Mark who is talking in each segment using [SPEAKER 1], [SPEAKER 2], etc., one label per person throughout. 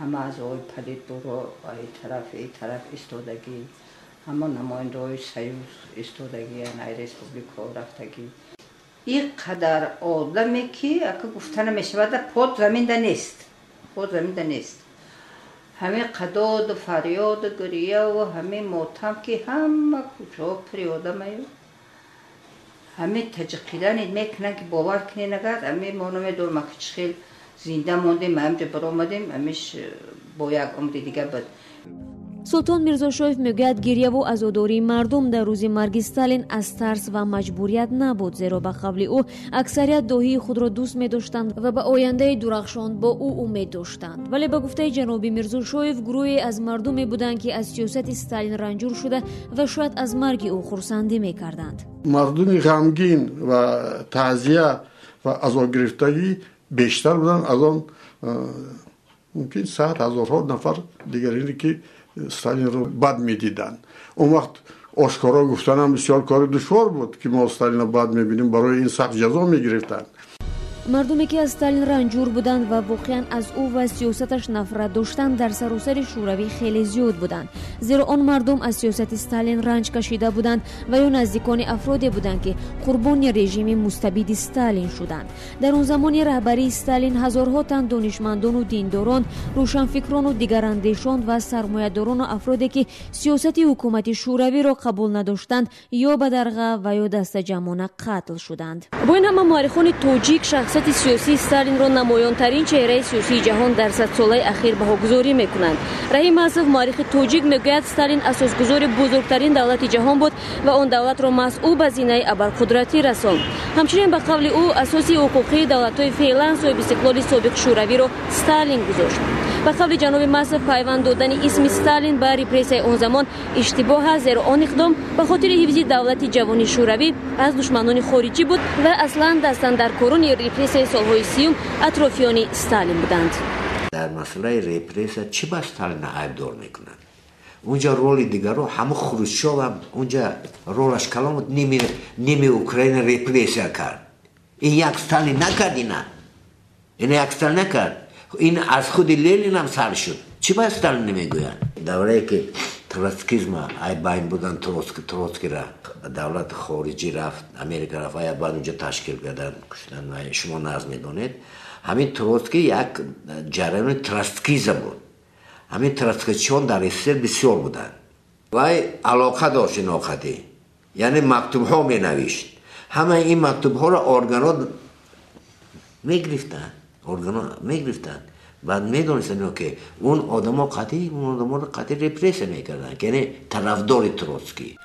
[SPEAKER 1] همه از آقای پلیتبورو ای طرف ایستادگی، همه نماینده های سیوز ایستادگی، نای ریسپوبلیکا رفتگی. این قدر آدمی که اگه گفتن میشود پاد زمینده نیست، همه قداد و فریاد و گریه و همه ماتم که همه کجا پریاده میو، همه تجقیدن میکنن که باور کنی نگرد، همه ما نمیدور ما که خیل زنده موندیم، همجا برآمدیم، همیش با یک عمر دیگه بود.
[SPEAKER 2] سلطان میرزاشاهف میگوید گریه و عزاداری مردم در روز مرگ استالین از ترس و مجبوریت نبود، زیرا به قبل او اکثریت داهی خود را دوست می داشتند و به آینده درخشان با او امید داشتند. ولی به گفته جناب میرزاشاهف گروهی از مردمی بودند که از سیاست استالین رنجور شده و شاید از مرگ او خرسندی می کردند.
[SPEAKER 3] مردم غمگین و تعزیه و عزا گرفتگی بیشتر بودند از آن ممکن 100,000 نفر دیگری که استالین رو بد می‌دیدن. اون وقت آشکارا گفتن هم بسیار کار دشوار بود که ما استالین رو بد می‌بینیم، برای این سخت جزا می‌گرفتن.
[SPEAKER 2] مردمی که از استالین رنجور بودند و واقعا از او و سیاستش نفرت داشتند در سراسر شوروی خیلی زیاد بودند، زیرا آن مردم از سیاست استالین رنج کشیده بودند و یا نزدیکان افرادی بودند که قربانی رژیم مستبد استالین شدند. در آن زمان رهبری استالین هزارها تن دانشمندان و دینداران، روشنفکران و دیگر اندیشان و سرمایه‌داران و افرادی که سیاست حکومت شوروی را قبول نداشتند یا به درغه و یا دست جمعانه قتل شدند. با این همه مورخان تاجیک شخصیت سیاسی استالین را نمایان‌ترین چهره سیاسی جهان در 100 ساله اخیر بهاگذاری می‌کنند. رحیم اسف مورخ تاجیک میگوید استالین اساسگذار بزرگترین دولت جهان بود و آن دولت را مسئول به زینه ابرقدرتی رساند. همچنین به قول او اساسی حقوقی دولت‌های فعلا صاحب استقلال سابق شوروی را استالین گذاشت. به قول جناب مسعود پیوند دادن اسم استالین به رپرسیون آن زمان اشتباه است، زیرا آن اقدام به خاطر حفظ دولت جوان شوروی از دشمنان خارجی بود و اصلا دستاندرکاران رپرسیون سالهای 30 اطرافیان استالین بودند.
[SPEAKER 4] در مسئله رپرسیون چی به استالین عیبدار میکنند؟ اونجا رول دیگر رو همه خروشچوف هم اونجا رولش کلام بود، نیمی اوکراین رپرسیون کرد. این یک استالین نکرد، این یک استالین نکرد. این از خود لنین هم سر شد. چی با استالین نمیگویند؟ دوره که تروتسکیزم ای باین بودن، تروتسکی را دولت خارجی رفت، امریکا رفت، ای باید اونجا تشکیل کردن، کشتن و شما ناز میدونید. همین تروتسکی یک جریان تروتسکیزم بود. همین تروتسکیچیان در اسرائیل بسیار بودن و علاقه داشت این آخدی، یعنی مکتوب ها می نوشت. همه این مکتوب ها را ارگانا میگرفتن. بعد میدونستن که اون آدم ها قطعی رپرسیون میکردن، یعنی طرفدار تروتسکی.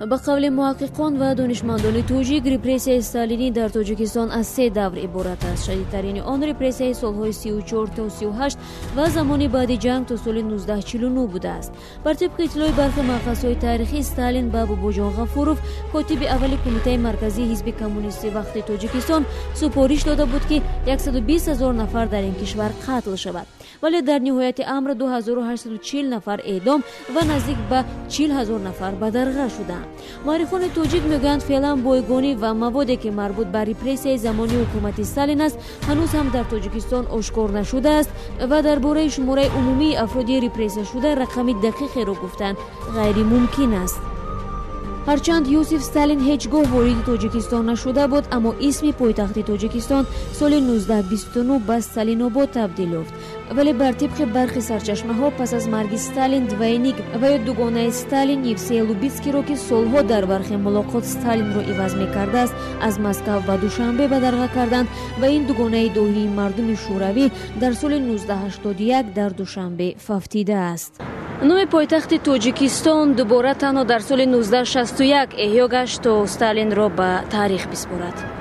[SPEAKER 2] به قول محققان و دانشمندان تاجیک رپرسیون استالینی در تاجیکستان از 3 دور عبارت است. شدیدترین آن رپرسیون سالهای 34 تا 38 و زمان بعد جنگ تا سال 1949 بوده است. بر طبق اطلاع برخی مأخذهای تاریخی، استالین به باباجان غفوروف کاتب اول کمیته مرکزی حزب کمونیست وقت تاجیکستان سپارش داده بود که 120,000 نفر در این کشور قتل شود، ولی در نهایت امر 2840 نفر اعدام و نزدیک به 40,000 نفر به درغه شدند. مورخان تاجیک میگویند فعلا بایگانی و موادی که مربوط به رپرسیون زمانی حکومت استالین است هنوز هم در تاجیکستان آشکار نشده است و درباره شماره عمومی افراد رپرسیون شده رقم دقیقی را گفتن غیر ممکن است. هرچند یوسف استالین هیچگاه وارد تاجیکستان نشده بود، اما اسم پایتخت تاجیکستان سال 1929 به استالیناباد تبدیل یافت. ولی بر طبق برخی سرچشمه ها پس از مرگ استالین دوینیک و یا دوگانه استالین یوسف لوبیتسکی را که سالها در برخی ملاقات استالین را عوض می‌کرده است از مسکو و دوشنبه به درغه کردند و این دوگانه داهی مردم شوروی در سال 1981 در دوشنبه فوتیده است. نام پایتخت تاجیکستان دوباره تنها در سال 1961 احیا گشت تا استالین را به تاریخ بسپارد.